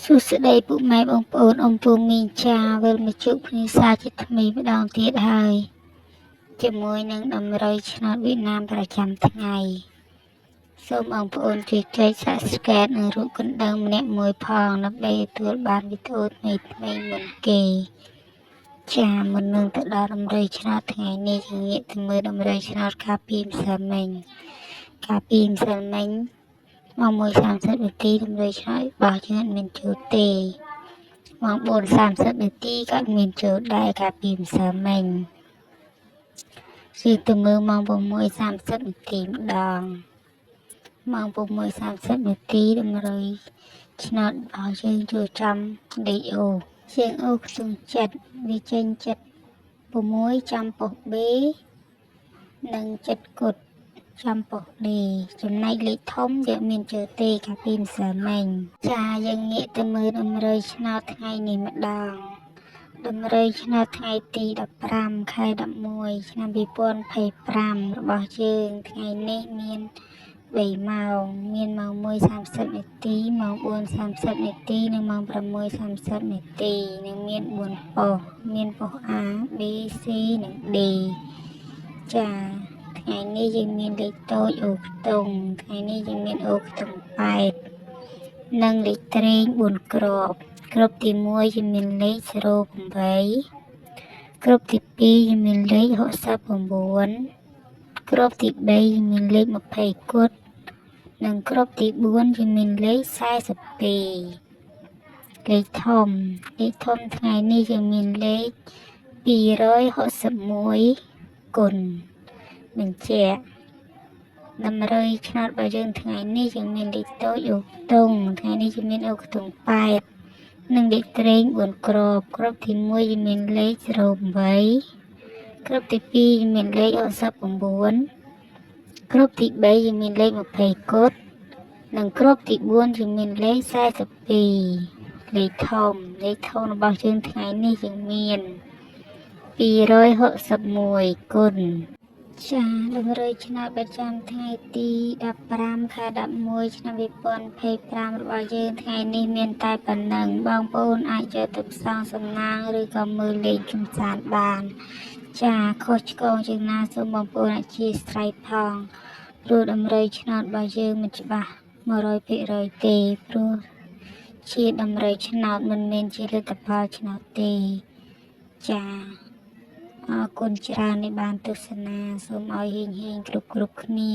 សួស្តីពុកម៉ែបងប្អូនអំពូមីងចាវិលមកជួបគ្នាសាជាថ្មីម្ដងទៀតហើយជាមួយនឹងដំរីឆ្នោតវៀតណាមប្រចាំថ្ងៃសូមបងប្អូនជួយចែក Subscribe និងរូបកណ្ដឹងម្នាក់មួយផងដើម្បីទទួលបានវីដេអូថ្មីមុនគេចាមុននឹងទៅដល់ដំរីឆ្នោតថ្ងៃនេះយើងងាកទៅមើលដំរីឆ្នោតកាលពីម្សិលមិញម៉ោង 1:30 នាទីដំរីឆ្នោតរបស់យើងអត់មានចូលទេម៉ោង 4:30 នាទីក៏មានចូលដែរកាលពីម្សិលមិញគឺទៅមើលម៉ោង 6:30 នាទីម្ដងម៉ោង 6:30 នាទីដំរីឆ្នោតរបស់យើងចូលចំលេខអូជាងអូខ្ទង់ចិត្តវាចេញចិត្ត6ចំប៉ុស B និងចិត្តគុតចំប៉ុស D ចំណែកលេខធំយើងមានចូលទេកាលពីម្សិលមិញចាយើងងាកទៅមើលដំរីឆ្នោតថ្ងៃនេះម្ដងដំរីឆ្នោតថ្ងៃទី15ខែ11ឆ្នាំ2025របស់យើងថ្ងៃនេះមាន3ម៉ោងមានម៉ោង 1:30 នាទីម៉ោង 4:30 នាទីនិងម៉ោង 6:30 នាទីនិងមាន4ប៉ុសមានប៉ុស A B C និង D ចាថ្ងៃនេះយើងមានលេខតូចអូខ្ទង់ថ្ងៃនេះយើងមានអូខ្ទង់8និងលេខត្រេង4គ្រាប់គ្រប់ទី1យើងមានលេខ08គ្រប់ទី2យើងមានលេខ69គ្រប់ទី3យើងមានលេខ20គត់និងគ្រប់ទី4យើងមានលេខ42លេខធំថ្ងៃនេះយើងមានលេខ261គុណបញ្ជាក់ដំរីឆ្នោតរបស់យើងថ្ងៃនេះយើងមានលេខតូចអូខ្ទង់ថ្ងៃនេះយើងមានអូខ្ទង់8និងលេខត្រេង4គ្រាប់គ្រប់ទី1យើងមានលេខ08គ្រប់ទី2យើងមានលេខ69គ្រប់ទី3យើងមានលេខ20គត់និងគ្រប់ទី4យើងមានលេខ42លេខធំរបស់យើងថ្ងៃនេះយើងមាន261គុណចាដំរីឆ្នោតប្រចាំថ្ងៃទី15ខែ11ឆ្នាំ2025របស់យើងថ្ងៃនេះមានតែប៉ុណ្ណឹងបងប្អូនអាចយកទៅផ្សងសំណាងឬក៏មើលលេខកម្សាន្តបានចាខុសឆ្គងជាងណាសូមបងប្អូនអធិស្ឋានផងព្រោះដំរីឆ្នោតរបស់យើងមិនច្បាស់ 100% ទេព្រោះជាដំរីឆ្នោតមិនមែនជាលទ្ធផលឆ្នោតទេចាអរគុណច្រើនដែលបានទស្សនាសូមឲ្យហេងៗគ្រប់គ្នា